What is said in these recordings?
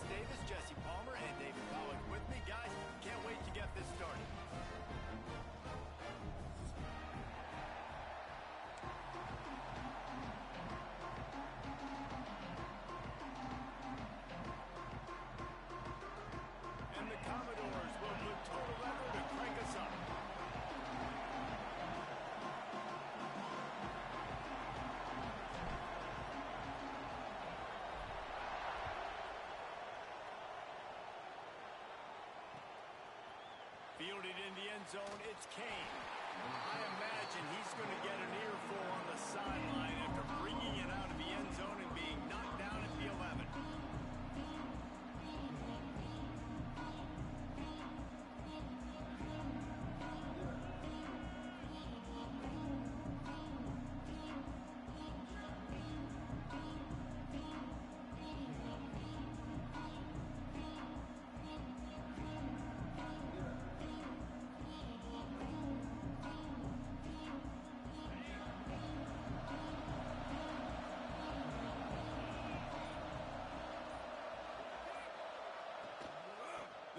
Davis, Jesse Palmer, and David Pollack with me. Guys, can't wait to get this started. And the Commodores will put total lever to crank us up. Fielded in the end zone, it's Kane. I imagine he's going to get an earful on the sideline after bringing it out of the end zone and being knocked down at the 11.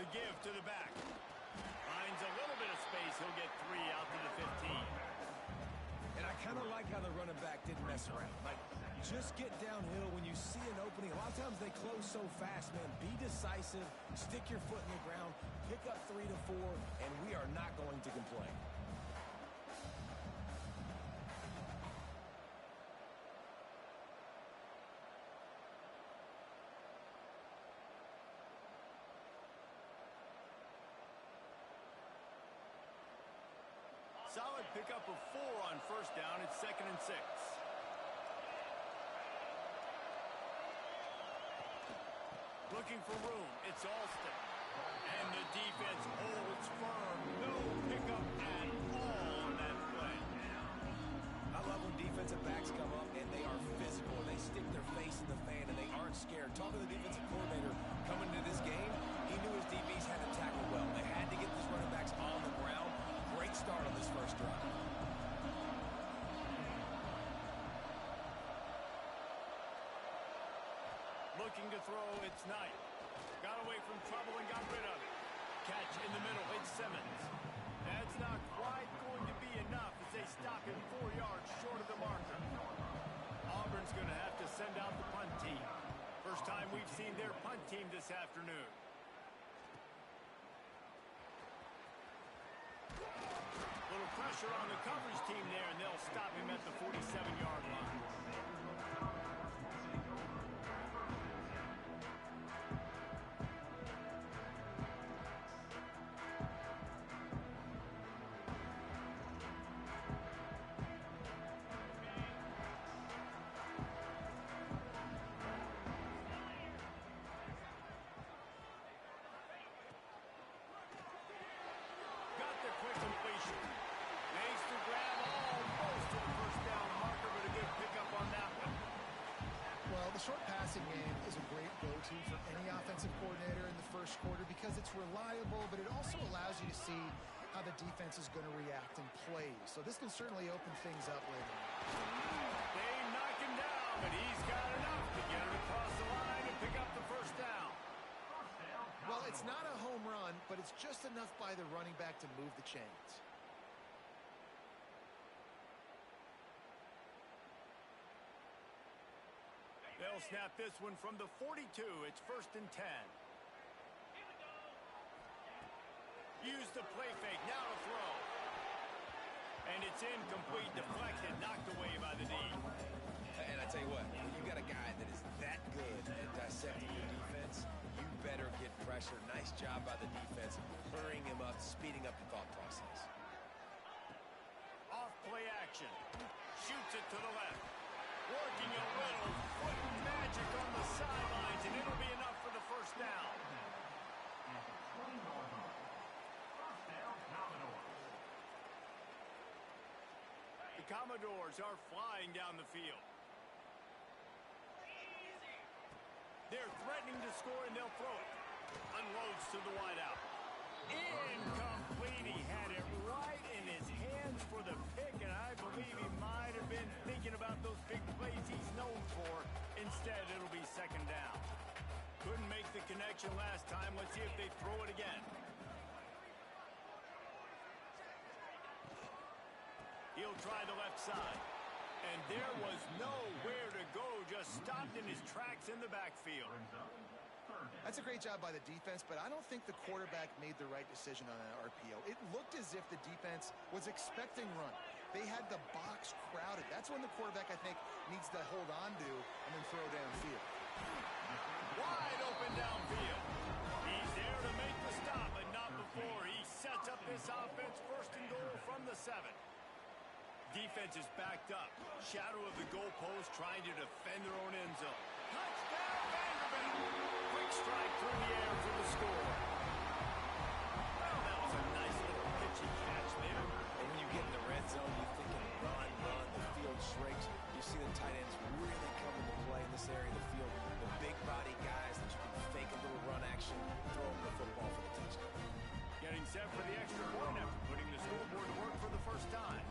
The give to the back. Finds a little bit of space. He'll get 3 out to the 15. And I kind of like how the running back didn't mess around. Like, just get downhill when you see an opening. A lot of times they close so fast, man. Be decisive. Stick your foot in the ground. Pick up 3 to 4, and we are not going to complain. Solid pickup of 4 on first down. It's 2nd and 6. Looking for room. It's Alston. And the defense holds firm. No pickup at all on that play. I love when defensive backs come up and they are physical. They stick their face in the fan and they aren't scared. Talk to the defensive coordinator coming into this game. He knew his DBs had to tackle well. They had to get these running backs on the ground. Great start on this first drive. Looking to throw, it's Knight. Got away from trouble and got rid of it. Catch in the middle, it's Simmons. That's not quite going to be enough as they stop him 4 yards short of the marker. Auburn's going to have to send out the punt team. First time we've seen their punt team this afternoon. Little pressure on the coverage team there, and they'll stop him at the 47-yard line. Short passing game is a great go-to for any offensive coordinator in the first quarter because it's reliable, but it also allows you to see how the defense is going to react and play. So this can certainly open things up later. They knock him down, but he's got enough to get it across the line and pick up the first down. Well, it's not a home run, but it's just enough by the running back to move the chains. They'll snap this one from the 42. It's 1st and 10. Use the play fake. Now to throw. And it's incomplete, deflected, knocked away by the D. And I tell you what, when you got a guy that is that good at dissecting your defense, you better get pressure. Nice job by the defense, hurrying him up, speeding up the thought process. Off play action. Shoots it to the left. Working a little foot magic on the sidelines, and it'll be enough for the first down. The Commodores are flying down the field. They're threatening to score, and they'll throw it. Unloads to the wideout. Incomplete. He had it right in his hands for the pick, and I believe he might have been thinking about those big plays he's known for. Instead, it'll be 2nd down. Couldn't make the connection. action last time. Let's see if they throw it again. He'll try the left side. And there was nowhere to go. Just stopped in his tracks in the backfield. That's a great job by the defense, but I don't think the quarterback made the right decision on that RPO. It looked as if the defense was expecting run. They had the box crowded. That's when the quarterback, I think, needs to hold on to and then throw downfield. Wide open downfield. He's there to make the stop, but not before. He sets up this offense first and goal from the 7. Defense is backed up. Shadow of the goalpost trying to defend their own end zone. Touchdown, Vanderbilt! Quick strike through the air for the score. Well, that was a nice little pitchy catch there. And when you get in the red zone, you're thinking run, the field shrinks. You see the tight ends really come into play in this area of the field. The big body guys that you can fake a little run action, throw them the football for the touchdown. Getting set for the extra point after putting the scoreboard to work for the first time.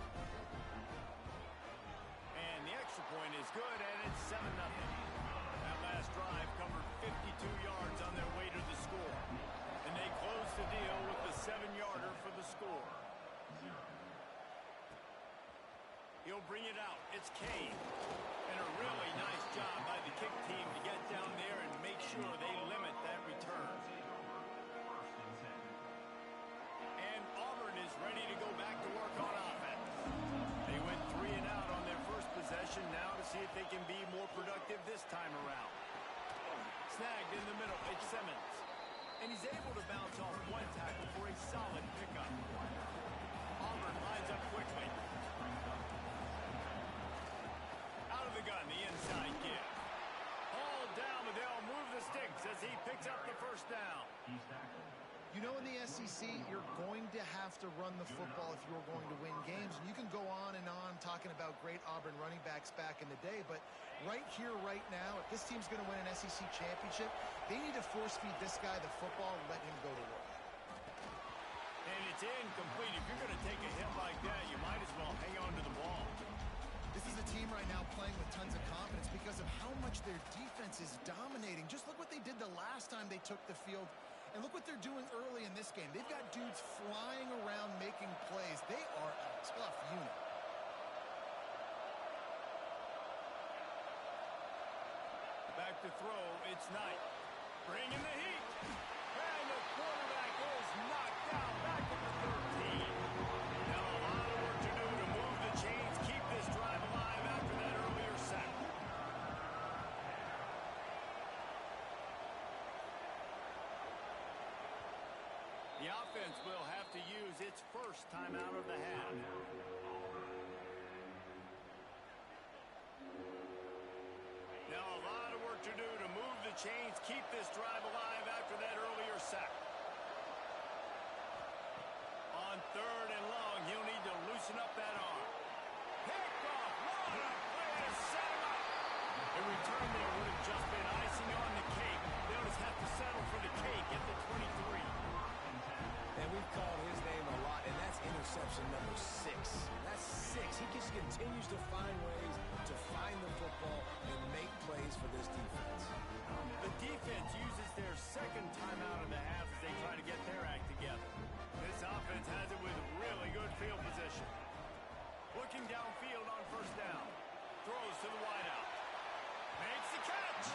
And the extra point is good, and it's 7-0. That last drive covered 52 yards on their way to the score. And they close the deal with the 7-yarder for the score. He'll bring it out. It's Kane. And a really nice job by the kick team to get down there and make sure they limit that return. And Auburn is ready to go back to work on offense. They went 3 and out on their first possession, now to see if they can be more productive this time around. Snagged in the middle, it's Simmons. And he's able to bounce off one tackle for a solid pickup. Auburn lines up quickly. Out of the gun, the inside give. Hauled down, but they'll move the sticks as he picks up the first down. You know, in the SEC, you're going to have to run the football if you're going to win games. And you can go on and on talking about great Auburn running backs back in the day, but right here, right now, if this team's going to win an SEC championship, they need to force-feed this guy the football and let him go to work. And it's incomplete. If you're going to take a hit like that, you might as well hang on to the ball. This is a team right now playing with tons of confidence because of how much their defense is dominating. Just look what they did the last time they took the field. And look what they're doing early in this game. They've got dudes flying around making plays. They are a tough unit. Back to throw, it's Knight. Bringing the heat. And the quarterback is knocked down back at the 13. Now a lot of work to do to move the chains, keep this drive alive after that earlier sack. The offense will have to use its first timeout of the half. Now a lot of work to do to move the chains, keep this drive alive after that earlier sack. On 3rd and long, he'll need to loosen up that arm. Pick off, what a play to set him up. A return there would have just been icing on the cake. They'll just have to settle for the cake at the 23. And we've called his name a lot, and that's interception number 6. That's 6. He just continues to find ways to find the football and make plays for this defense. The defense uses their second timeout of the half as they try to get their act together. This offense has it with really good field position. Looking downfield on first down. Throws to the wideout. Makes the catch.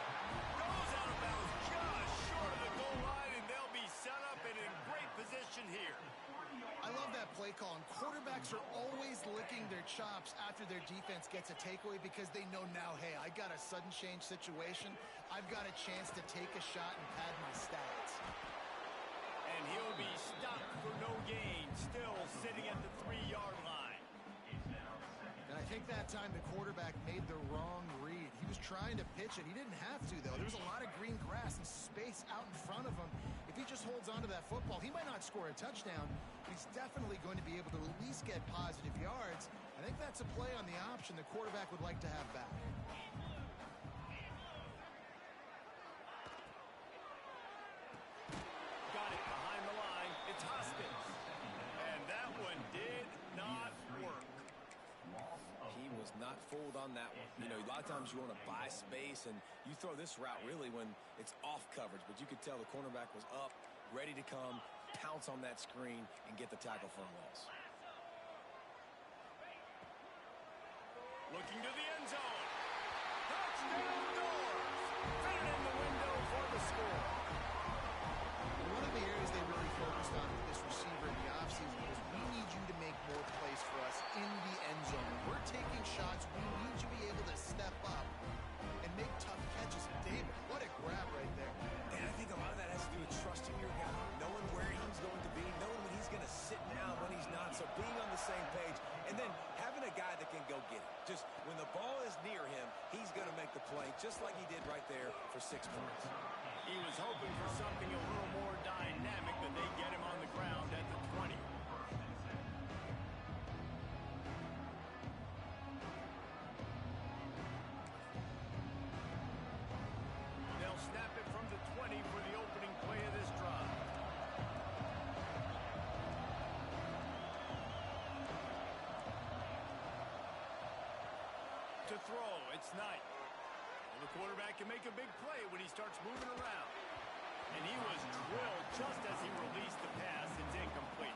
Goes out of bounds just short of the goal line, and they'll be set up and in great position here. I love that play call. And quarterbacks are always licking their chops after their defense gets a takeaway because they know now, hey, I got a sudden change situation. I've got a chance to take a shot and pad my stats. And he'll be stopped for no gain, still sitting at the 3-yard line. And I think that time the quarterback made the wrong read. He was trying to pitch it. He didn't have to, though. There was a lot of green grass and space out in front of him. If he just holds on to that football, he might not score a touchdown, but he's definitely going to be able to at least get positive yards. I think that's a play on the option the quarterback would like to have back. Got it behind the line. It's Hoskins. And that one did not work. He was was not fooled on that one. You know, a lot of times you want to buy space, and you throw this route really when it's off coverage. But you could tell the cornerback was up, ready to come, pounce on that screen, and get the tackle for a loss. Looking to the end zone. Touchdown doors. Fit it in the window for the score. One of the areas they really focused on with this receiver in the offseason was we need you to make more plays for us in the end zone. When we're taking shots, we need you to be able to step up and make tough catches. David, what a grab right there. And I think a lot of that has to do with trusting your guy, knowing where he's going to be, knowing when he's going to sit down, when he's not. So being on the same page, and then having a guy that can go get it. Just when the ball is near him, he's going to make the play, just like he did right there for 6 points. He was hoping for something a little more dynamic, but they get him on the ground at the 20. They'll snap it from the 20 for the opening play of this drive. To throw, it's Knight. Well, the quarterback can make a big play when he starts moving around. And he was drilled just as he released the pass. It's incomplete.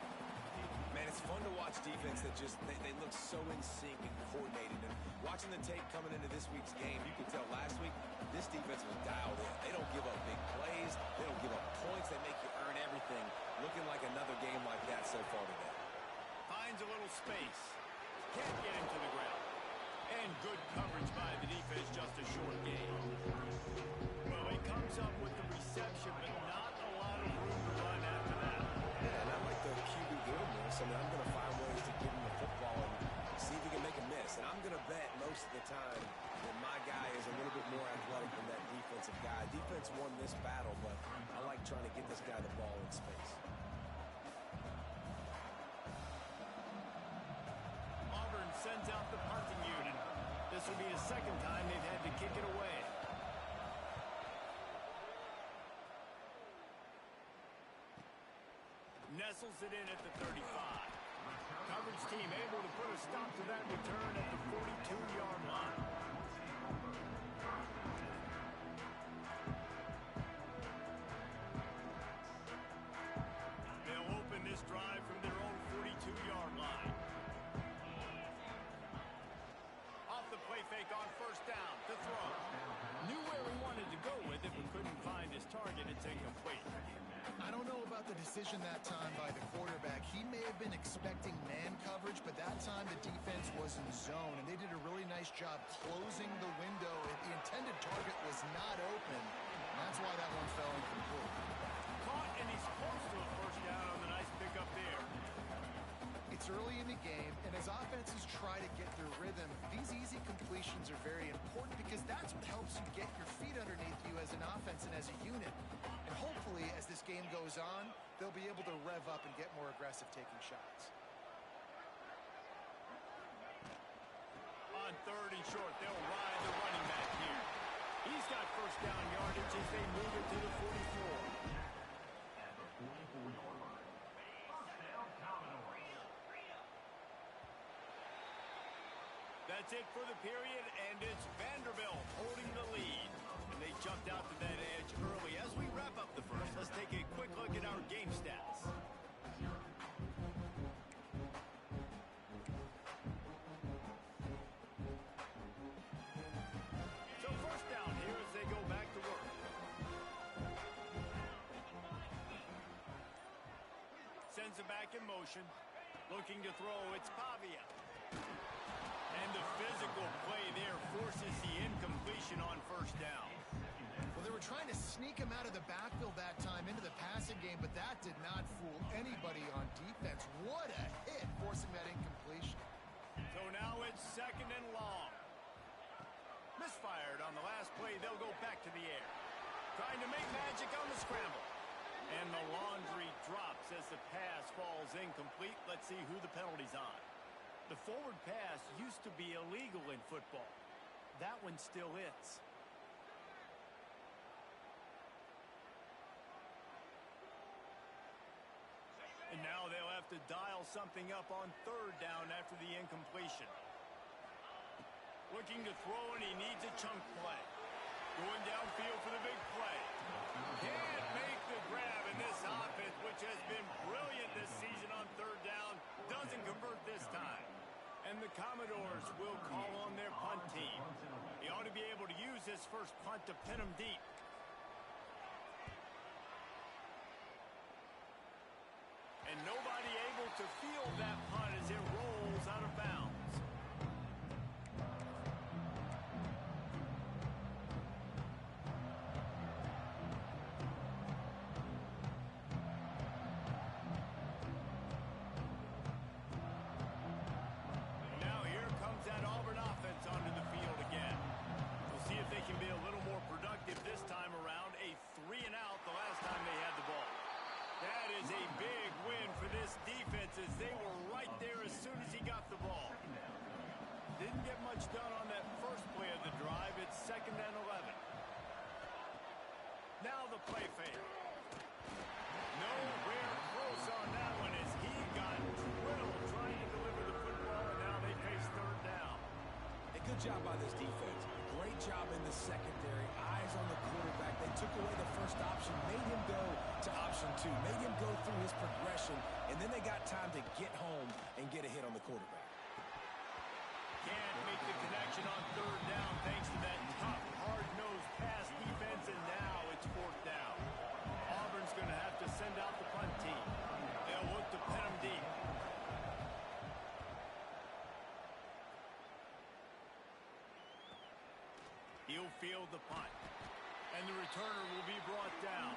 Man, it's fun to watch defense that just, they look so in sync and coordinated. And watching the tape coming into this week's game, you could tell last week, this defense was dialed in. They don't give up big plays. They don't give up points. They make you earn everything. Looking like another game like that so far today. Finds a little space. Can't get him to the ground. And good coverage by the defense, just a short gain. Well, he comes up with the reception, but not a lot of room to run after that. Yeah, and I like the QB doing this. I mean, I'm going to find ways to give him the football and see if he can make a miss. And I'm going to bet most of the time that my guy is a little bit more athletic than that defensive guy. Defense won this battle, but I like trying to get this guy the ball in space. Auburn sends out the punting unit. This will be the second time they've had to kick it away. Nestles it in at the 35. Coverage team able to put a stop to that return at the 42-yard line. They'll open this drive from their own 42-yard line. Off the play fake on first down to throw. Knew where he wanted to go with it, but couldn't find his target. It's incomplete. I don't know about the decision that time by the quarterback. He may have been expecting man coverage, but that time the defense was in zone, and they did a really nice job closing the window. The intended target was not open, and that's why that one fell incomplete. Caught, and he's close to a first down on the nice pickup there. It's early in the game, and as offenses try to get their rhythm, these easy completions are very important because that's what helps you get your feet underneath you as an offense and as a unit. And hopefully, as this game goes on, they'll be able to rev up and get more aggressive taking shots. On third and short, they'll ride the running back here. He's got first down yardage as they move it to the 44. That's it for the period, and it's Vanderbilt holding the lead. And they jumped out to that edge early. As we wrap up the first, let's take a quick look at our game stats. So first down here as they go back to work. Sends it back in motion. Looking to throw, it's Pavia. And the physical play there forces the incompletion on first down. Well, they were trying to sneak him out of the backfield that time into the passing game, but that did not fool anybody on defense. What a hit, forcing that incompletion. So now it's second and long. Misfired on the last play. They'll go back to the air. Trying to make magic on the scramble. And the laundry drops as the pass falls incomplete. Let's see who the penalty's on. The forward pass used to be illegal in football. That one still is. And now they'll have to dial something up on third down after the incompletion. Looking to throw, and he needs a chunk play. Going downfield for the big play. Can't make the grab, and this offense, which has been brilliant this season on third down, doesn't convert this time. And the Commodores will call on their punt team. He ought to be able to use his first punt to pin him deep. And nobody able to field that punt as it rolls out of bounds. Now here comes that Auburn offense onto the field again. We'll see if they can be a little more productive this time around. A 3-and-out the last time they had the ball. That is a big win for this defense as they were right there as soon as he got the ball. Didn't get much done on that first play of the drive. It's 2nd and 11. Now the play fake. Nowhere close on that one as he got drilled trying to deliver the football, and now they face 3rd down. A good job by this defense. Great job in the secondary. Eyes on the quarterback. They took away the first option, made him go to option 2, made him go through his progression, and then they got time to get home and get a hit on the quarterback. Can't make the connection on 3rd down thanks to that tough, hard-nosed pass defense, and now it's 4th down. Auburn's going to have to send out the punt team. They'll look to pin him deep. He'll field the punt. And the returner will be brought down.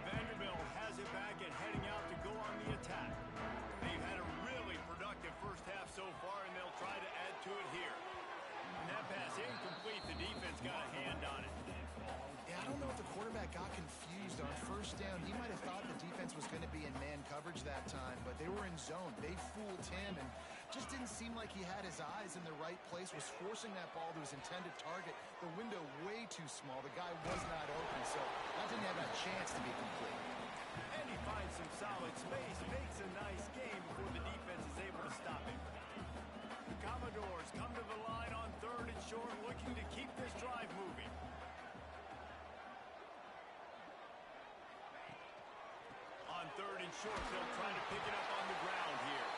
Vanderbilt has it back and heading out to go on the attack. They've had a really productive first half so far, and they'll try to add to it here. And that pass incomplete. The defense got a hand on it. Yeah, I don't know if the quarterback got confused on 1st down. He might have thought the defense was going to be in man coverage that time, but they were in zone. They fooled him and just didn't seem like he had his eyes in the right place, was forcing that ball to his intended target. The window way too small. The guy was not open, so that didn't have a chance to be complete. And he finds some solid space, makes a nice game before the defense is able to stop him. The Commodores come to the line on 3rd and short, looking to keep this drive moving. On 3rd and short, they'll try to pick it up on the ground here.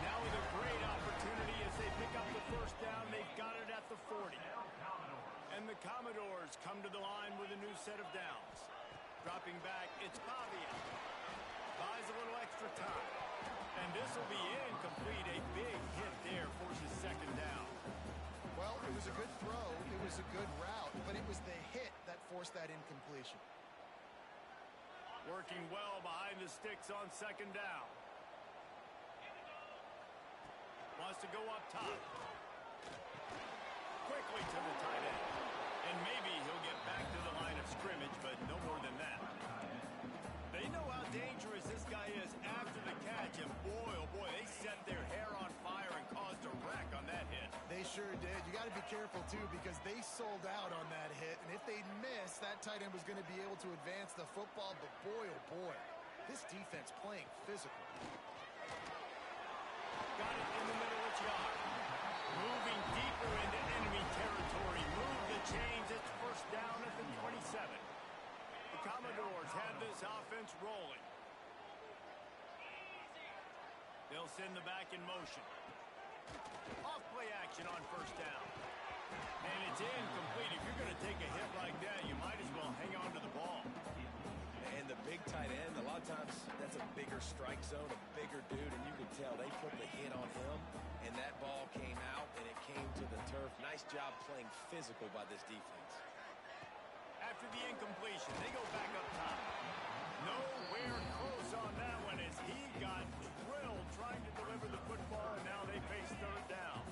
Now with a great opportunity as they pick up the 1st down, they've got it at the 40. And the Commodores come to the line with a new set of downs. Dropping back, it's Pavia. Buys a little extra time. And this will be incomplete. A big hit there forces 2nd down. Well, it was a good throw. It was a good route, but it was the hit that forced that incompletion. Working well behind the sticks on 2nd down. Wants to go up top. Quickly to the tight end. And maybe he'll get back to the line of scrimmage, but no more than that. They know how dangerous this guy is after the catch, and boy, oh boy, they set their hair on fire and caused a wreck on that hit. They sure did. You got to be careful, too, because they sold out on that hit, and if they'd missed, that tight end was going to be able to advance the football, but boy, oh boy, this defense playing physical. Got it in the middle of yard. Moving deeper into enemy territory. Move the chains. It's 1st down at the 27. The Commodores have this offense rolling. They'll send the back in motion. Off play action on 1st down. And it's incomplete. If you're going to take a hit like that, you might as well hang on to the ball. And the big tight end, a lot of times that's a bigger strike zone, a bigger dude, and you can tell they put the hit on him, and that ball came out, and it came to the turf. Nice job playing physical by this defense. After the incompletion, they go back up top. Nowhere close on that one as he got drilled trying to deliver the football, and now they face 3rd down.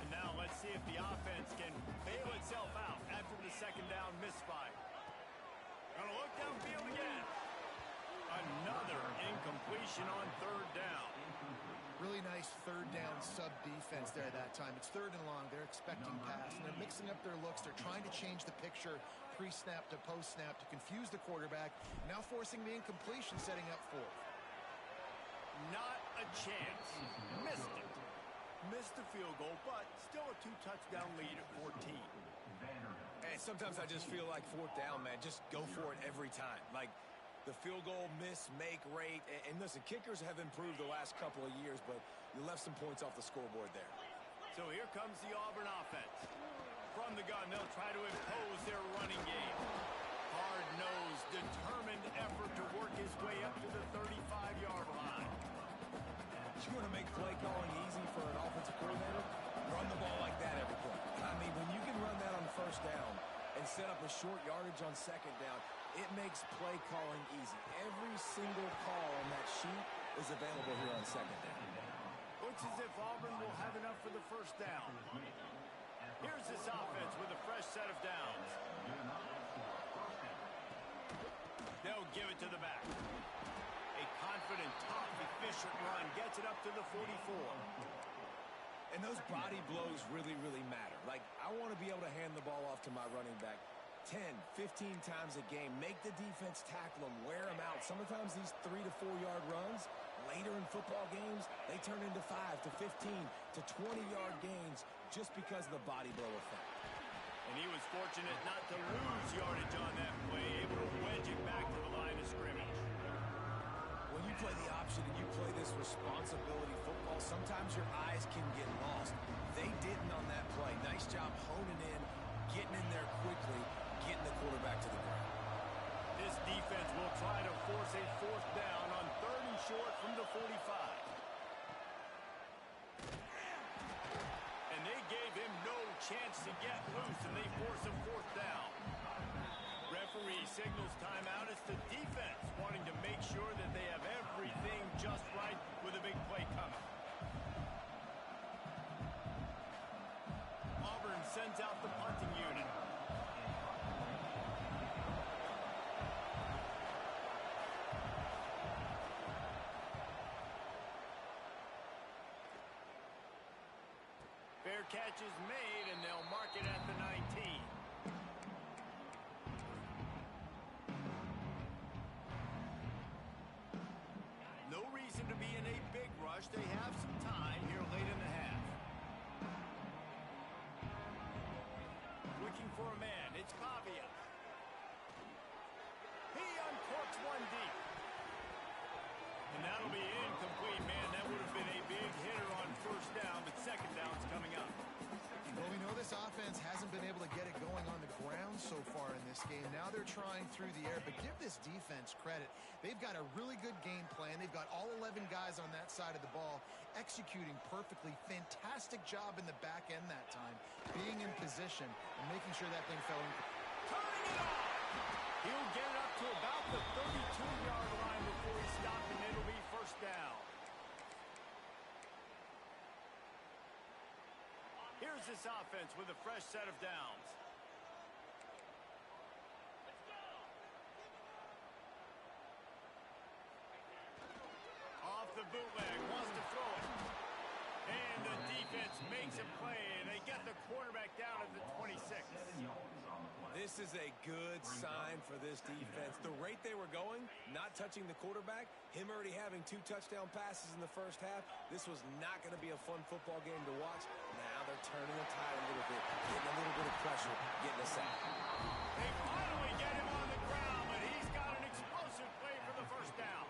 And now let's see if the offense can bail itself out after the 2nd down misfire. Gonna look downfield again. Another incompletion on 3rd down. Really nice third down sub defense there that time. It's third and long. They're expecting pass, and they're mixing up their looks. They're trying to change the picture pre-snap to post-snap to confuse the quarterback, now forcing the incompletion, setting up fourth. Not a chance. Missed it. Missed the field goal, but still a 2-touchdown lead at 14. And sometimes I just feel like fourth down, man. Just go for it every time. Like, the field goal miss-make rate. And listen, kickers have improved the last couple of years, but you left some points off the scoreboard there. So here comes the Auburn offense. From the gun, they'll try to impose their running game. Hard-nosed, determined effort to work his way up to the 35-yard line. You want to make play calling easy for an offensive coordinator? Run the ball like that every play. I mean, when you can run that on first down and set up a short yardage on second down, it makes play calling easy. Every single call on that sheet is available here on second down. Looks as if Auburn will have enough for the first down. Here's this offense with a fresh set of downs. They'll give it to the back. A confident, tough, efficient run gets it up to the 44. And those body blows really, really matter. Like, I want to be able to hand the ball off to my running back 10, 15 times a game. Make the defense tackle them, wear them out. Sometimes these 3 to 4 yard runs, later in football games, they turn into 5 to 15 to 20-yard gains just because of the body blow effect. And he was fortunate not to lose yardage on that play, able to wedge it back to the line of scrimmage. When you play the option and you play this responsibility football, sometimes your eyes can get lost. They didn't on that play. Nice job honing in, getting in there quickly, getting the quarterback to the ground. This defense will try to force a fourth down on 3rd and short from the 45. And they gave him no chance to get loose, and they force a fourth down. Referee signals timeout. It's the defense wanting to make sure that they have everything just right with a big play coming. Auburn sends out the punting unit. Fair catch is made, and they'll mark it at the 19. No reason to be in a big rush. They have some time here late in the half. Looking for a man. It's Pavia. He uncorks one deep. And that'll be incomplete, man. That would have been a big hitter on first down, but second down's coming up. Well, we know this offense hasn't been able to get it going on the ground so far in this game. Now they're trying through the air, but give this defense credit. They've got a really good game plan. They've got all 11 guys on that side of the ball executing perfectly. Fantastic job in the back end that time, being in position and making sure that thing fell in. Turning it on! He'll get it up to about the 32-yard line before he stopped, and it'll be first down. Here's this offense with a fresh set of downs. Off the bootleg, wants to throw it. And the defense makes a play, and they get the quarterback down at the 26. This is a good sign for this defense. The rate they were going, not touching the quarterback, him already having 2 touchdown passes in the first half, this was not going to be a fun football game to watch. Now they're turning the tide a little bit, getting a little bit of pressure, getting a sack. They finally get him on the ground, but he's got an explosive play for the first down.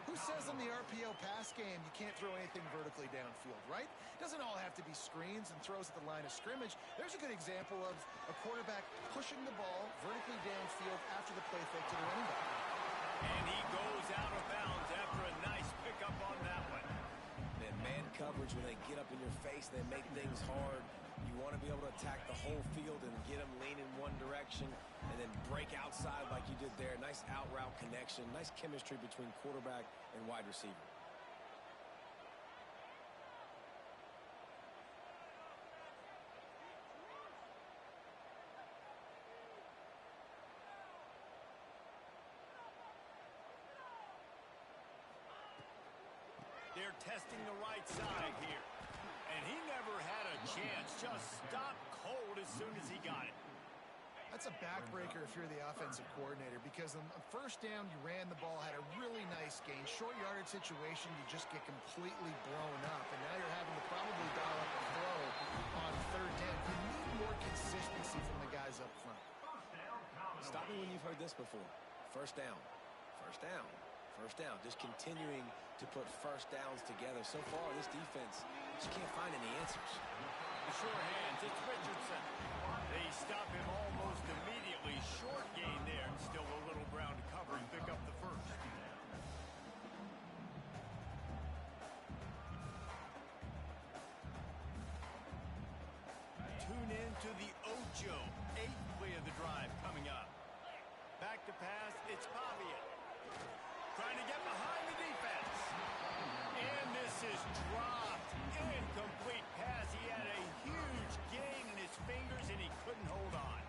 Who says in the RPO pass game you can't throw anything vertically downfield, right? Doesn't all have to be screens and throws at the line of scrimmage. There's a good example of a quarterback pushing the ball vertically downfield after the play fake to the running back. And he goes out of bounds after a nice pickup on that one. And man coverage, when they get up in your face, they make things hard. You want to be able to attack the whole field and get them leaning one direction and then break outside like you did there. Nice out route connection, nice chemistry between quarterback and wide receiver. They're testing the right side here. And he never had a chance. Just stopped cold as soon as he got it. That's a backbreaker if you're the offensive coordinator, because on first down, you ran the ball, had a really nice gain. Short yardage situation, you just get completely blown up. And now you're having to probably dial up a throw on third down. You need more consistency from the guys up front. Stop me when you've heard this before. First down, first down, first down. Just continuing to put first downs together. So far, this defense just can't find any answers. The short hands, it's Richardson. They stop him almost immediately. Short gain there. Still a little ground to cover and pick up the first. Tune in to the Ocho. 8th play of the drive coming up. Back to pass, it's Pavia. Trying to get behind the defense. And this is dropped. Incomplete pass. He had a huge gain in his fingers and he couldn't hold on.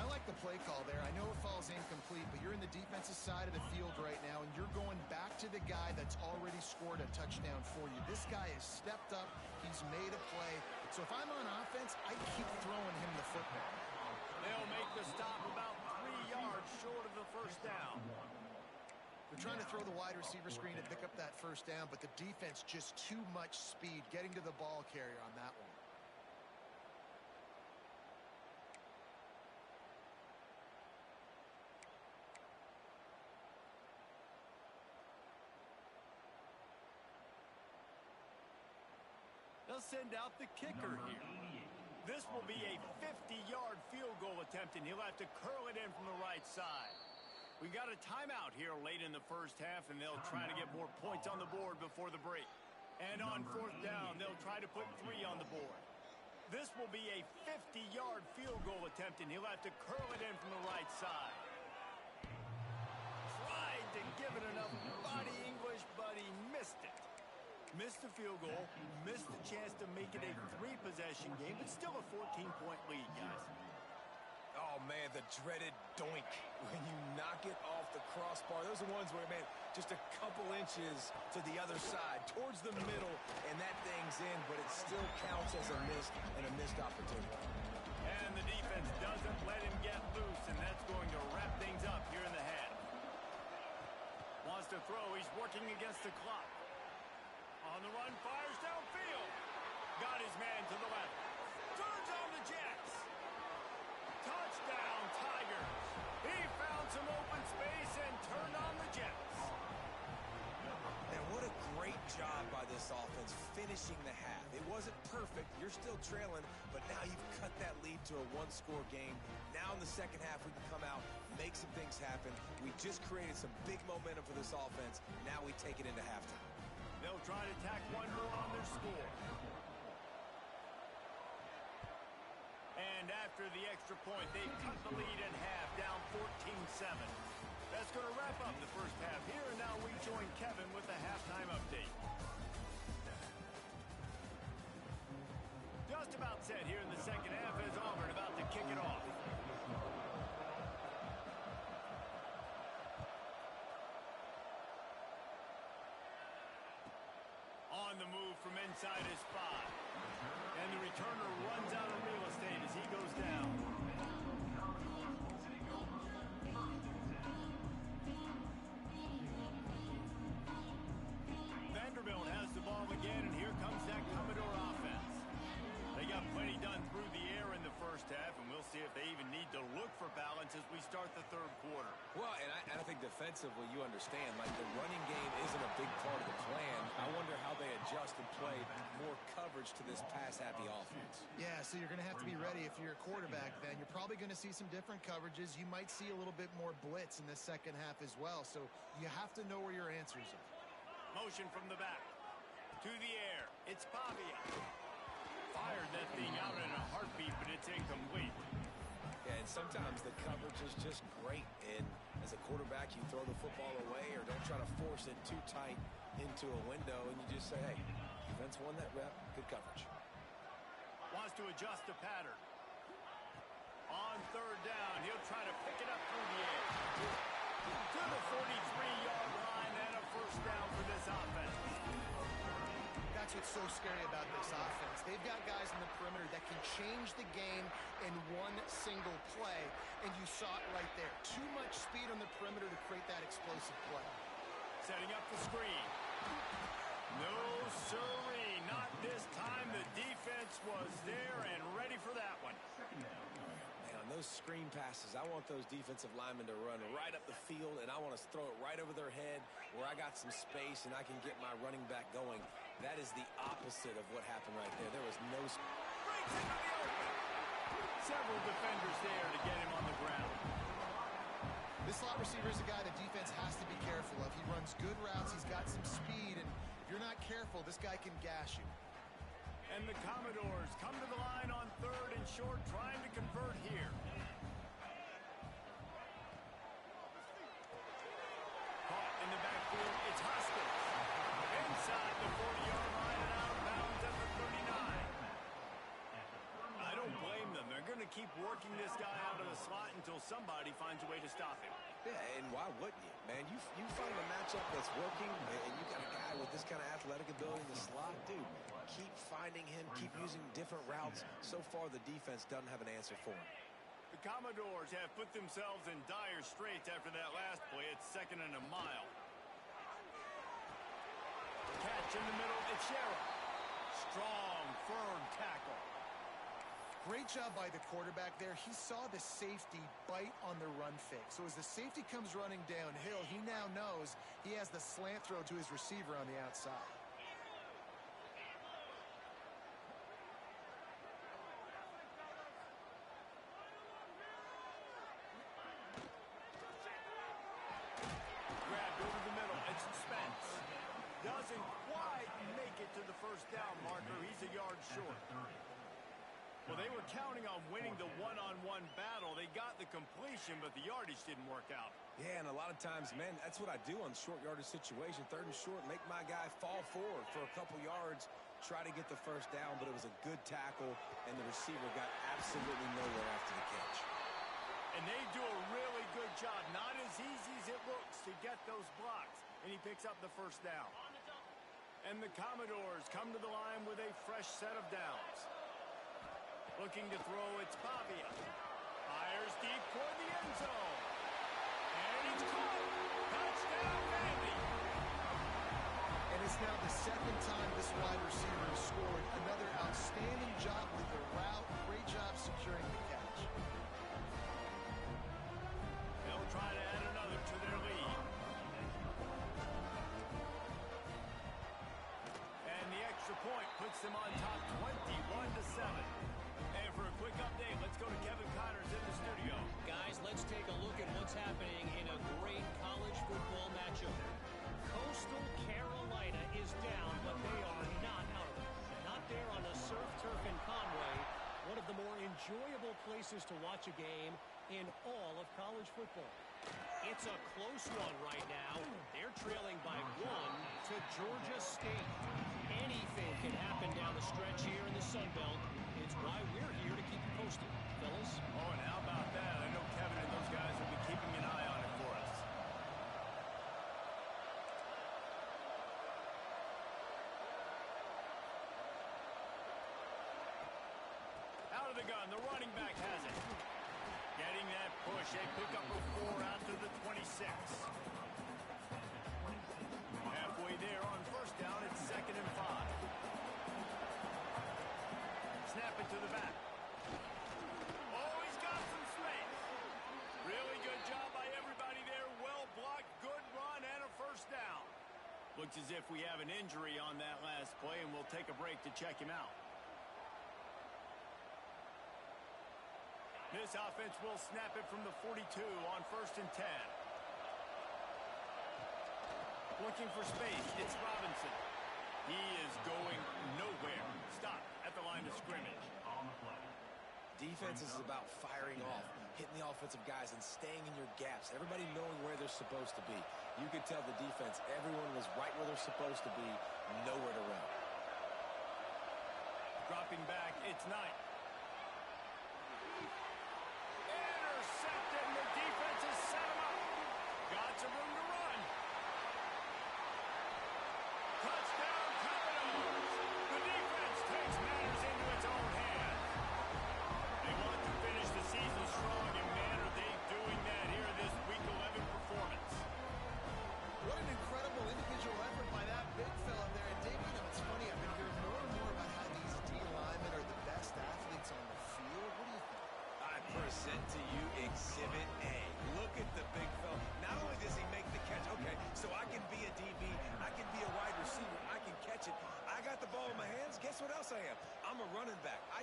I like the play call there. I know it falls incomplete, but you're in the defensive side of the field right now, and you're going back to the guy that's already scored a touchdown for you. This guy has stepped up. He's made a play. So if I'm on offense, I keep throwing him the football. They'll make the stop about 3 yards short of the first down. They're trying to throw the wide receiver screen to pick up that first down, but the defense just too much speed getting to the ball carrier on that one. They'll send out the kicker here. This will be a 50-yard field goal attempt, and he'll have to curl it in from the right side. We got a timeout here late in the first half, and they'll try to get more points on the board before the break. And on fourth down, they'll try to put 3 on the board. This will be a 50-yard field goal attempt, and he'll have to curl it in from the right side. Tried to give it enough body English, but he missed it. Missed the field goal, missed the chance to make it a 3-possession game, but still a 14-point lead, guys. Oh, man, the dreaded doink when you knock it off the crossbar. Those are ones where, man, just a couple inches to the other side, towards the middle, and that thing's in, but it still counts as a miss and a missed opportunity. And the defense doesn't let him get loose, and that's going to wrap things up here in the half. Wants to throw, he's working against the clock. On the run, fires downfield. Got his man to the left. Turns on the Jets. Touchdown, Tigers. He found some open space and turned on the Jets. And what a great job by this offense finishing the half. It wasn't perfect. You're still trailing, but now you've cut that lead to a 1-score game. Now in the second half, we can come out, make some things happen. We just created some big momentum for this offense. Now we take it into halftime. They'll try to tack one more on their score. And after the extra point, they cut the lead in half, down 14-7. That's going to wrap up the first half here, and now we join Kevin with the halftime update. Just about set here in the second half as Auburn about to kick it off. On the move from inside his spot. And the returner runs out of real estate as he goes down. Vanderbilt has the ball again, and here comes that Commodore offense. They got plenty done through the air in the first half, and we'll see if they even need to look for balance as we start the third quarter. Well, and I think defensively, you understand, like the running game isn't a big part of the plan. I wonder how they adjust and play more coverage to this pass-happy offense. Yeah, so you're going to have to be ready if you're a quarterback then. You're probably going to see some different coverages. You might see a little bit more blitz in the second half as well, so you have to know where your answers are. Motion from the back. To the air. It's Pavia. Fired that thing out in a heartbeat, but it's incomplete. Yeah, and sometimes the coverage is just great. And as a quarterback, you throw the football away or don't try to force it too tight into a window, and you just say, hey, defense won that rep. Good coverage. Wants to adjust the pattern. On third down, he'll try to pick it up through the air. To the 43-yard line and a first down for this offense. that's what's so scary about this offense. They've got guys in the perimeter that can change the game in one single play, and you saw it right there. Too much speed on the perimeter to create that explosive play. Setting up the screen. No, sirree, not this time. The defense was there and ready for that one. Man, on those screen passes, I want those defensive linemen to run right up the field, and I want to throw it right over their head where I got some space and I can get my running back going. That is the opposite of what happened right there. There was no... Several defenders there to get him on the ground. This slot receiver is a guy the defense has to be careful of. He runs good routes. He's got some speed, and if you're not careful, this guy can gash you. And the Commodores come to the line on 3rd and short, trying to convert here. Caught in the backfield, it's Hoskins. Inside the 40-yard line and out of bounds at the 39. I don't blame them. They're going to keep working this guy out of the slot until somebody finds a way to stop him. Yeah, and why wouldn't you, man? You find a matchup that's working, and you got a guy with this kind of athletic ability in the slot, dude. Keep finding him, keep using different routes. So far, the defense doesn't have an answer for him. The Commodores have put themselves in dire straits after that last play. It's 2nd and a mile. Catch in the middle, it's Sheriff. Strong, firm tackle. Great job by the quarterback there. He saw the safety bite on the run fake. So as the safety comes running downhill, he now knows he has the slant throw to his receiver on the outside. Grabbed over the middle, it's Spence. Doesn't quite make it to the first down marker. He's a yard short. Well, they were counting on winning the one-on-one battle. They got the completion, but the yardage didn't work out. Yeah, and a lot of times, man, that's what I do on short yardage situation. 3rd and short, make my guy fall forward for a couple yards, try to get the first down, but it was a good tackle, and the receiver got absolutely nowhere after the catch. And they do a really good job. Not as easy as it looks to get those blocks. And he picks up the first down. And the Commodores come to the line with a fresh set of downs. Looking to throw, it's Pavia. Fires deep toward the end zone. And he's caught. Touchdown, Vandy. And it's now the 2nd time this wide receiver has scored. Another outstanding job with the route. Great job securing the catch. They'll try to add another to their lead. And the extra point puts them on top 21-7. And for a quick update, let's go to Kevin Connors in the studio. Guys, let's take a look at what's happening in a great college football matchup. Coastal Carolina is down, but they are not out of it. Not there on the surf turf in Conway, one of the more enjoyable places to watch a game in all of college football. It's a close one right now. They're trailing by 1 to Georgia State. Anything can happen down the stretch here in the Sun Belt. It's why we're here to keep you posted, fellas. Oh, and how about that? I know Kevin and those guys will be keeping an eye on it for us. Out of the gun, the running back has it. Getting that push, a pickup of 4 out to the 26. Halfway there on first down, it's 2nd and 5. Snap it to the back. Oh, he's got some space. Really good job by everybody there. Well blocked, good run, and a first down. Looks as if we have an injury on that last play, and we'll take a break to check him out. This offense will snap it from the 42 on 1st and 10. Looking for space, it's Robinson. He is going nowhere. Stop at the line of scrimmage. Defense is about firing off, hitting the offensive guys, and staying in your gaps. Everybody knowing where they're supposed to be. You could tell the defense, everyone was right where they're supposed to be, nowhere to run. Dropping back, it's Knight. Intercepted, and the defense has set him up. Got some room to run. Touchdown, Commodores.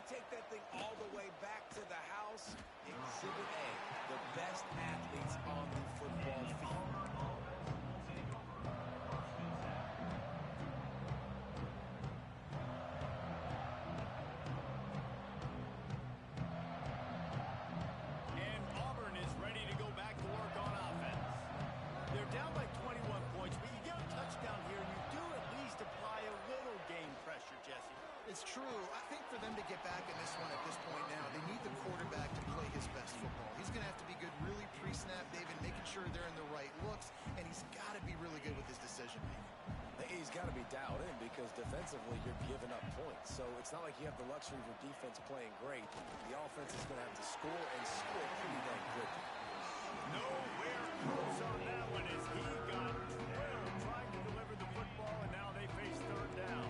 take that thing all the way back to the house. Exhibit A, the best athletes on the football field. And Auburn is ready to go back to work on offense. They're down by 21 points, but you get a touchdown here, and you do at least apply a little game pressure, Jesse. It's true. I think for them to get back in this one at this point now, they need the quarterback to play his best football. He's going to have to be good really pre-snap, David, making sure they're in the right looks, and he's got to be really good with his decision-making. He's got to be dialed in because defensively you're giving up points. So it's not like you have the luxury of your defense playing great. The offense is going to have to score and score pretty dang quickly. Nowhere close on that one as he got drilled trying to deliver the football, and now they face third down.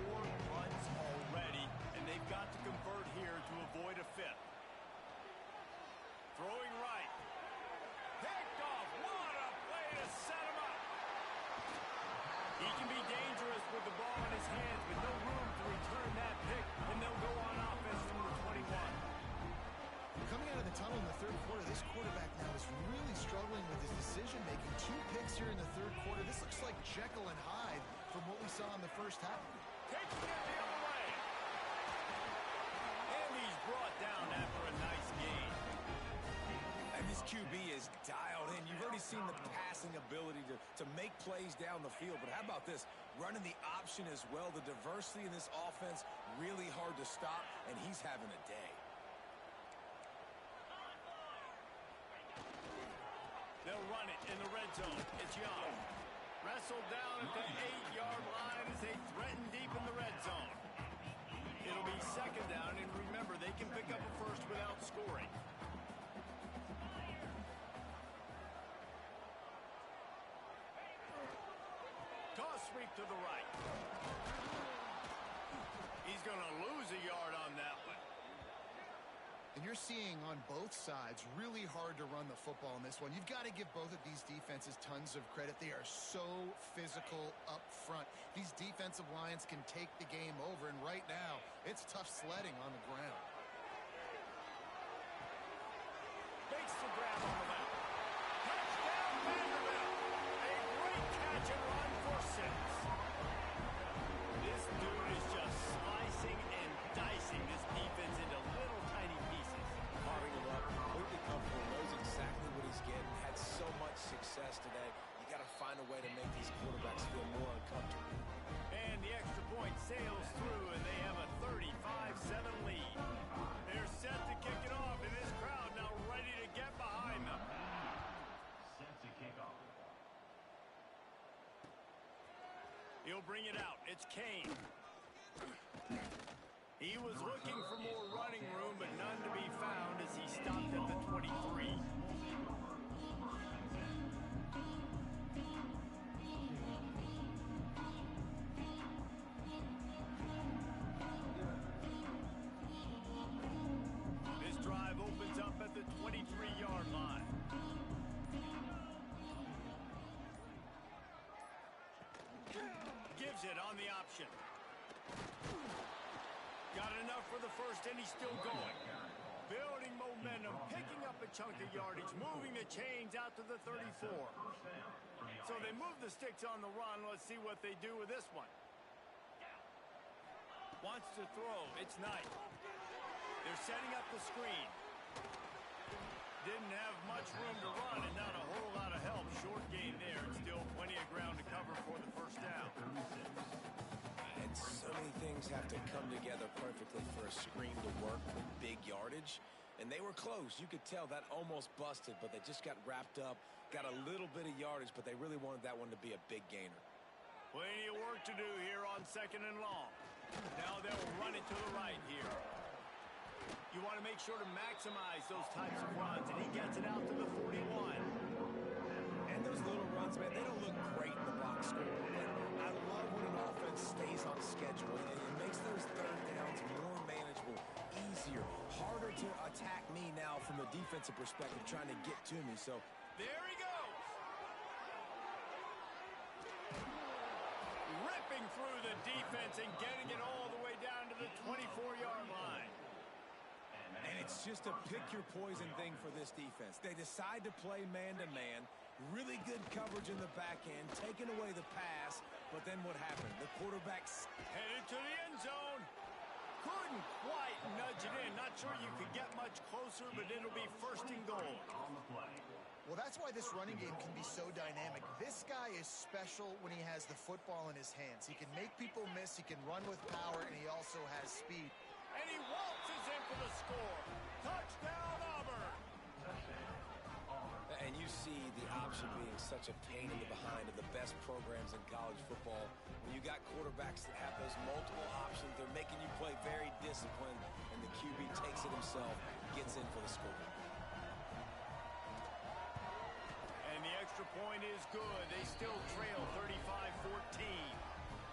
4 punts already, and they've got to convert here to avoid a fifth. Throwing right. Picked off. What a play to set him up. He can be dangerous with the ball in his hands, but no room to return that pick, and they'll go on offense from the 21. Coming out of the tunnel in the third quarter, this quarterback now is really struggling with his decision-making. 2 picks here in the third quarter. This looks like Jekyll and Hyde from what we saw in the first half. Taking it the other way. And he's brought down after a nice gain. And this QB is dialed in. You've already seen the passing ability to make plays down the field. But how about this? Running the option as well. The diversity in this offense, really hard to stop, and he's having a day. They'll run it in the red zone. It's Young. Wrestled down at the 8-yard line as they threaten deep in the red zone. It'll be second down, and remember, they can pick up a first without scoring. Toss sweep to the right. He's going to lose a yard on that one. And you're seeing on both sides really hard to run the football in this one. You've got to give both of these defenses tons of credit. They are so physical up front. These defensive lines can take the game over, and right now, it's tough sledding on the ground. Makes the grab on the back. Touchdown, Vanderbilt. A great catch and run for 6. This dude is just slicing and dicing this defense into little tiny pieces. Carving him up, completely comfortable, knows exactly what he's getting, had so much success today. You got to find a way to make these quarterbacks feel more uncomfortable. And the extra point sails through, and they have a 35-7 lead. They're set to kick it off, and this crowd now ready to get behind them. Set to kick off. He'll bring it out. It's Kane. He was looking for more running room, but none to be found as he stopped at the 23. This drive opens up at the 23-yard line. Gives it on the option. Got enough for the first, and he's still going. Building momentum, picking up a chunk of yardage, moving the chains out to the 34. So they move the sticks on the run. Let's see what they do with this one. Wants to throw. It's Knight. They're setting up the screen. Didn't have much room to run and not a whole lot of help. Short gain there, and still plenty of ground to cover for the first down. And so many things have to come together perfectly for a screen to work with big yardage. And they were close. You could tell that almost busted, but they just got wrapped up, got a little bit of yardage, but they really wanted that one to be a big gainer. Plenty of work to do here on 2nd and long. Now they'll run it to the right here. You want to make sure to maximize those types of runs, and he gets it out to the 41. And those little runs, man, they don't look great in the box score, but I love when an offense stays on schedule, and it makes those third downs more manageable, easier, harder to attack me now from a defensive perspective, trying to get to me. So there he goes. Ripping ripping through the defense and getting it all the way down to the 24-yard line. And it's just a pick-your-poison thing for this defense. They decide to play man-to-man, really good coverage in the back end, taking away the pass, but then what happened? The quarterback's headed to the end zone. Couldn't quite nudge it in. Not sure you could get much closer, but it'll be first and goal. On the play. Well, that's why this running game can be so dynamic. This guy is special when he has the football in his hands. He can make people miss, he can run with power, and he also has speed. And he waltzes in for the score. Touchdown, Auburn. And you see the option being such a pain in the behind of the best programs in college football. When you got quarterbacks that have those multiple options, they're making you play very disciplined, and the QB takes it himself, gets in for the score. And the extra point is good. They still trail 35-14.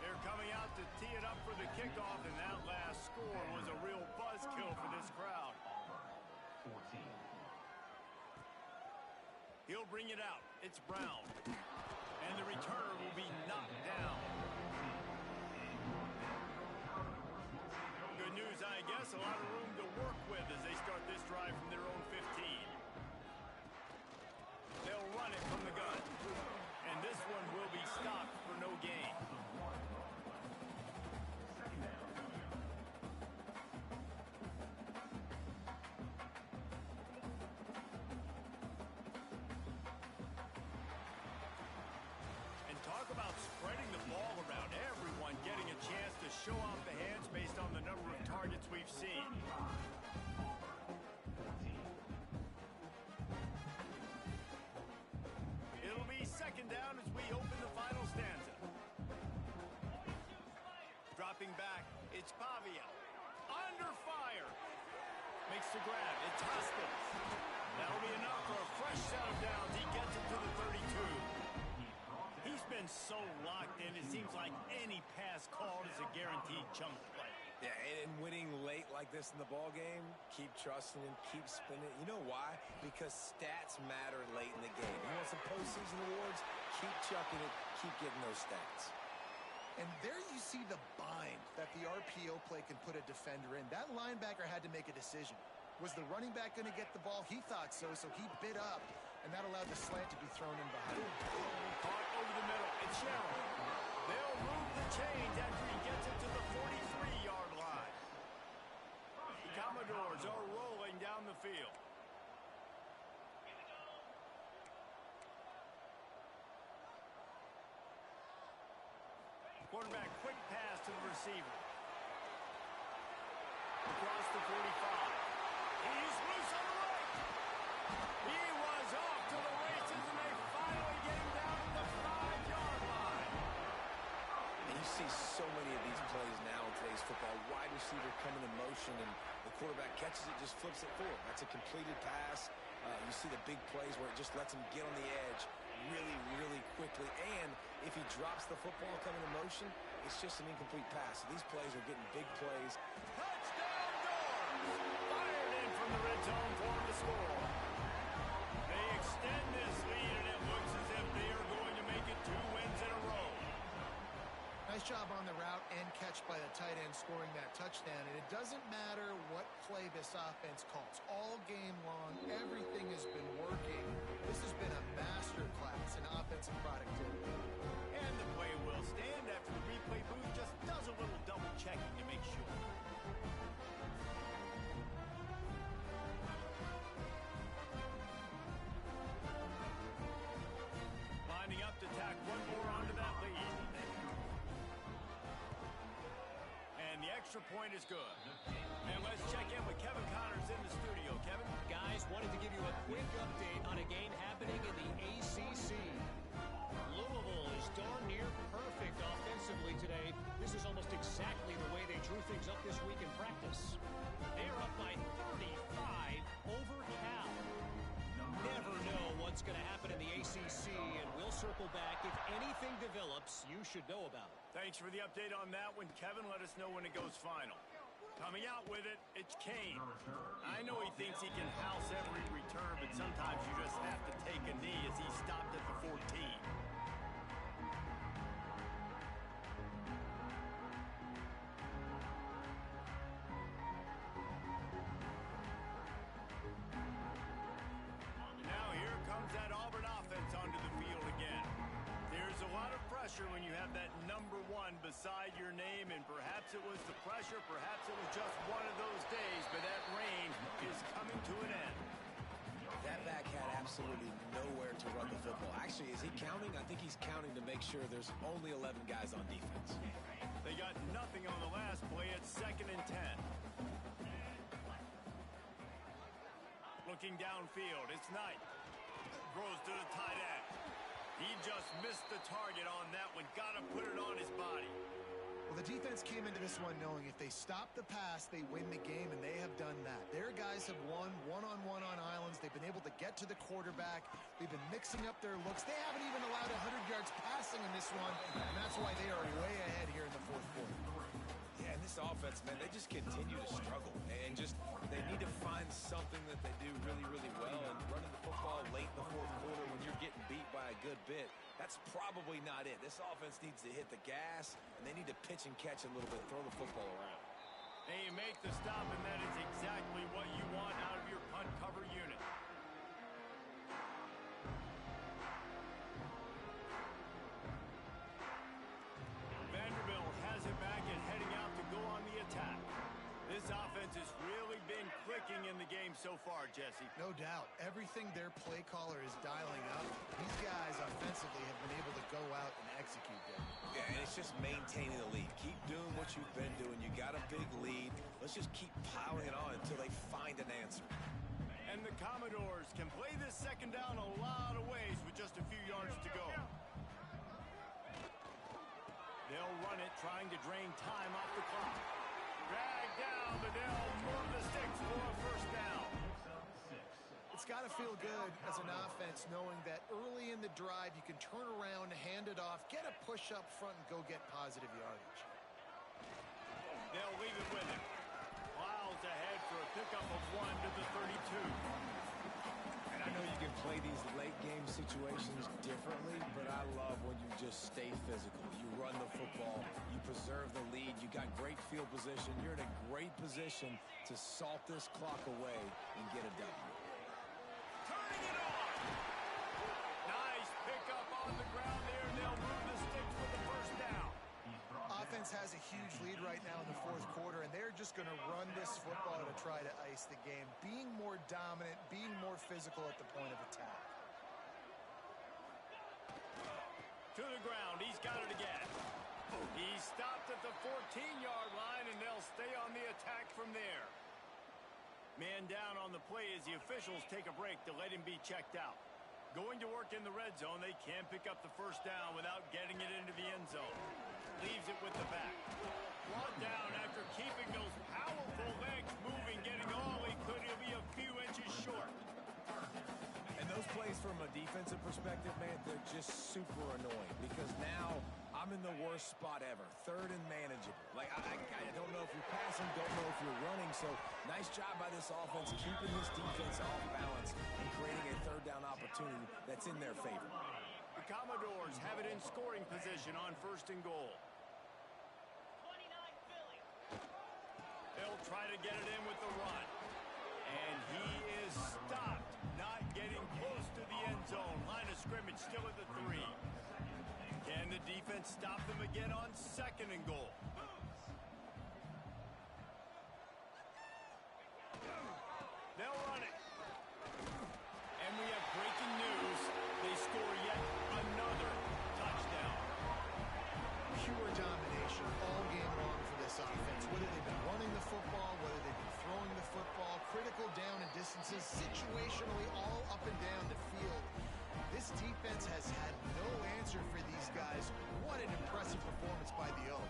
They're coming out to tee it up for the kickoff, and that last score was a real buzzkill for this crowd. 14. He'll bring it out. It's Brown. And the returner will be knocked down. Good news, I guess. A lot of room to work with as they start this drive from their own 15. They'll run it from the gun. And this one will be stopped for no gain. Talk about spreading the ball around. Everyone getting a chance to show off the hands based on the number of targets we've seen. It'll be second down as we open the final stanza. Dropping back, it's Pavia. Under fire. Makes the grab. It's Hoskins. That'll be enough for a fresh set of downs. He gets it to the 32. He's been so locked in, it seems like any pass called is a guaranteed chunk play. Yeah, and winning late like this in the ball game, keep trusting him, keep spinning. You know why? Because stats matter late in the game. You want some postseason awards? Keep chucking it, keep getting those stats. And there you see the bind that the RPO play can put a defender in. That linebacker had to make a decision. Was the running back going to get the ball? He thought so, so he bit up, and that allowed the slant to be thrown in behind him. Caught over the middle. It's Sherrill. They'll move the chains after he gets it to the 43-yard line. The Commodores are rolling down the field. Quarterback, quick pass to the receiver. Across the 45. He's loose on the right. He was off to the races, and they finally get him down to the 5-yard line. And you see so many of these plays now in today's football. Wide receiver coming in motion, and the quarterback catches it, just flips it forward. That's a completed pass. You see the big plays where it just lets him get on the edge really, really quickly. And if he drops the football coming in motion, it's just an incomplete pass. So these plays are getting big plays. Touchdown, Doors! Fired in from the red zone for the score. They extend this lead, and it looks as if they are going to make it 2 wins in a row. Nice job on the route and catch by the tight end scoring that touchdown. And it doesn't matter what play this offense calls. All game long, everything has been working. This has been a masterclass in offensive productivity. And the play will stand after the replay booth just does a little double checking to make sure. Lining up to tack one more onto that lead. And the extra point is good. And let's check in with Kevin Connors in the studio. Kevin? Guys, wanted to give you a quick update on a game happening in the ACC. Louisville is darn near perfect offensively today. This is almost exactly the way they drew things up this week in practice. They're up by 35 over Cal. Never know what's going to happen in the ACC, and we'll circle back. If anything develops, you should know about it. Thanks for the update on that one, Kevin. Let us know when it goes final. Coming out with it, it's Kane. I know he thinks he can house every return, but sometimes you just have to take a knee as he stopped at the 14. pressure when you have that number 1 beside your name, and perhaps it was the pressure, perhaps it was just one of those days, but that rain is coming to an end. That back had absolutely nowhere to run the football. Actually, is he counting? I think he's counting to make sure there's only 11 guys on defense. They got nothing on the last play. It's 2nd and 10. Looking downfield, it's Knight. Throws to the tight end. He just missed the target on that one. Got to put it on his body. Well, the defense came into this one knowing if they stop the pass, they win the game, and they have done that. Their guys have won one-on-one on islands. They've been able to get to the quarterback. They've been mixing up their looks. They haven't even allowed 100 yards passing in this one, and that's why they are way ahead here in the fourth quarter. Yeah, and this offense, man, they just continue to struggle. And just, they need to find something that they do really, really well. And running the football late in the fourth quarter when you're getting beat by a good bit, that's probably not it. This offense needs to hit the gas, and they need to pitch and catch a little bit, throw the football around. And you make the stop, and that is exactly what you want out of your punt cover unit. Vanderbilt has it back and heading out to go on the attack. This offense has really been clicking in the game so far, Jesse. No doubt. Everything their play caller is dialing up, these guys offensively have been able to go out and execute them. Yeah, and it's just maintaining the lead. Keep doing what you've been doing. You got a big lead. Let's just keep piling it on until they find an answer. And the Commodores can play this 2nd down a lot of ways with just a few yards to go. They'll run it, trying to drain time off the clock. Drag down, but they'll move the sticks for a 1st down. It's got to feel good as an offense knowing that early in the drive you can turn around, hand it off, get a push up front, and go get positive yardage. They'll leave it with him. Miles ahead for a pickup of 1 to the 32. And I know you can play these late game situations differently, but I love when you just stay physical. You run the football, you preserve the lead, you got great field position. You're in a great position to salt this clock away and get a W. Turning it on. Nice pickup on the ground there. They'll move the sticks for the 1st down. Offense has a huge lead right now in the fourth quarter, and they're just going to run this football to try to ice the game, being more dominant, being more physical at the point of attack. To the ground. He's got it again. He stopped at the 14-yard line, and they'll stay on the attack from there. Man down on the play as the officials take a break to let him be checked out. Going to work in the red zone. They can't pick up the 1st down without getting it into the end zone. Leaves it with the back. Brought down after keeping those powerful legs moving, getting all he could. He'll be a few inches short. And those plays from a defensive perspective, man, they're just super annoying because now I'm in the worst spot ever. 3rd and manageable. Like, I don't know if you're passing, don't know if you're running. So, nice job by this offense keeping this defense off balance and creating a 3rd down opportunity that's in their favor. The Commodores have it in scoring position on 1st and goal. They'll try to get it in with the run. And he is stopped, not getting close to the end zone. Line of scrimmage still at the 3. Can the defense stop them again on 2nd and goal? They'll run it. And we have breaking news. They score yet another touchdown. Pure domination all game long for this offense. Whether they've been running the football, whether they've been throwing the football, critical down and distances, situationally all up and down the field. This defense has had no answer for these guys. What an impressive performance by the O.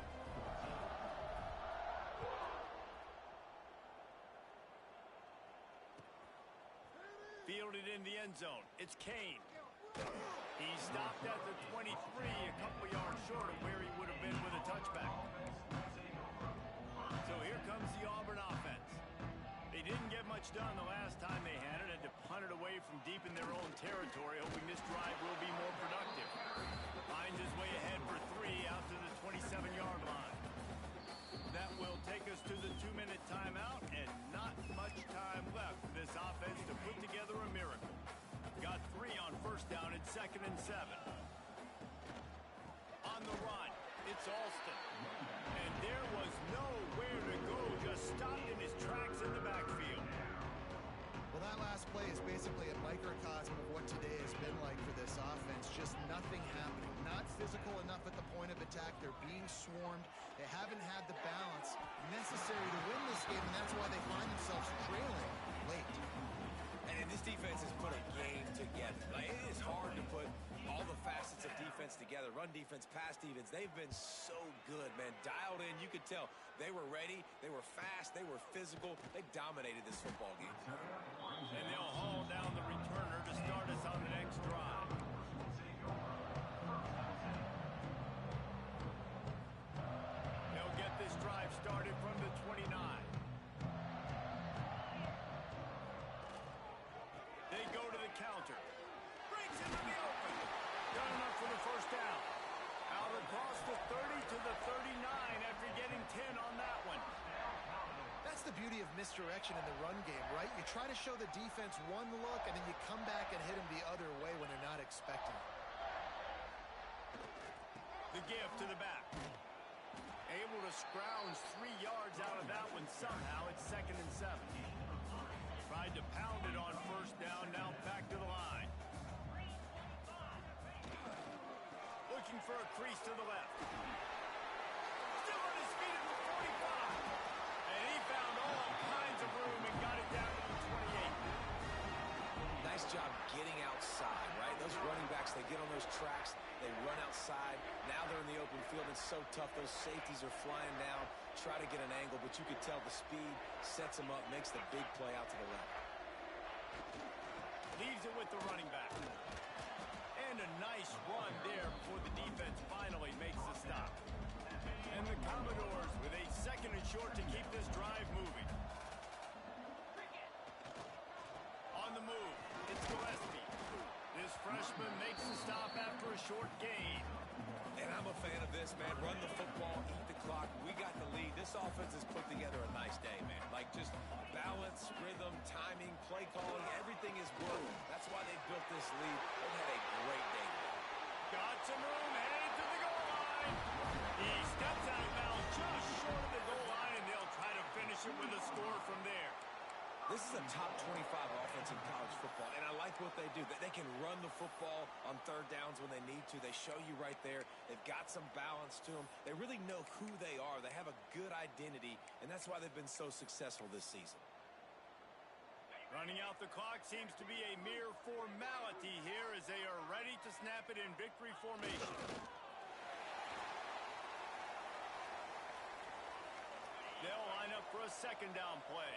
Fielded in the end zone. It's Kane. He stopped at the 23, a couple yards short of where he would have been with a touchback. So here comes the Auburn offense. They didn't get much done the last time they had it, and to punt it away from deep in their own territory, hoping this drive will be more productive. Finds his way ahead for 3 out to the 27-yard line. That will take us to the 2-minute timeout, and not much time left for this offense to put together a miracle. Got 3 on 1st down at 2nd and 7. It's Alston. And there was nowhere to go, just stopped in his tracks in the backfield. Well, that last play is basically a microcosm of what today has been like for this offense. Just nothing happening. Not physical enough at the point of attack. They're being swarmed. They haven't had the balance necessary to win this game, and that's why they find themselves trailing late. And this defense has put a game together. Like, it is hard to put all the facets of defense together. Run defense, pass defense. They've been so good, man. Dialed in. You could tell they were ready. They were fast. They were physical. They dominated this football game. And they'll haul down the returner to start us on the next drive. They'll get this drive started from the 29. They go to the counter. Breaks into the open. Got enough for the first down. Out across the 30 to the 39 after getting 10 on that one. That's the beauty of misdirection in the run game, right? You try to show the defense one look, and then you come back and hit them the other way when they're not expecting it. The give to the back. Able to scrounge 3 yards out of that one somehow. It's 2nd and 7. Tried to pound it on first down, now back to the line. Looking for a crease to the left. Still on his feet at the 45. And he found all kinds of room and got it down to the 28. Nice job getting outside, right? Those running backs, they get on those tracks, they run outside. Now they're in the open field. It's so tough. Those safeties are flying down, try to get an angle, but you could tell the speed sets them up, makes the big play out to the left. Leaves it with the running back. And a nice run there before the defense finally makes the stop. And the Commodores with a 2nd and short to keep this drive moving. On the move, it's Gillespie. This freshman makes the stop after a short gain. And I'm a fan of this, man. Run the football, eat the clock. We got the lead. This offense has put together a nice day, man. Like, just balance, rhythm, timing, play calling, everything is working. That's why they built this lead. They've had a great day today. Got some room, headed to the goal line. He steps out of bounds just short of the goal line, and they'll try to finish it with a score from there. This is a top 25 offense in college football, and I like what they do. They can run the football on 3rd downs when they need to. They show you right there. They've got some balance to them. They really know who they are. They have a good identity, and that's why they've been so successful this season. Running out the clock seems to be a mere formality here as they are ready to snap it in victory formation. They'll line up for a 2nd down play.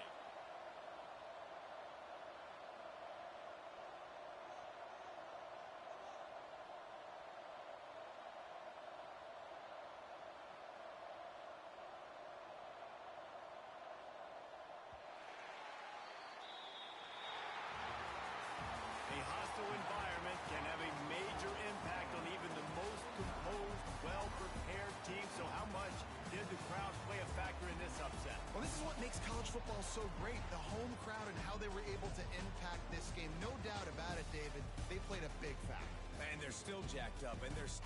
A hostile environment can have a major impact on even the most composed, well-prepared team. So how much did the crowd play a factor in this upset? Well, this is what makes college football so great, the home crowd and how they were able to impact this game. No doubt about it, David. They played a big factor. Man, they're still jacked up, and they're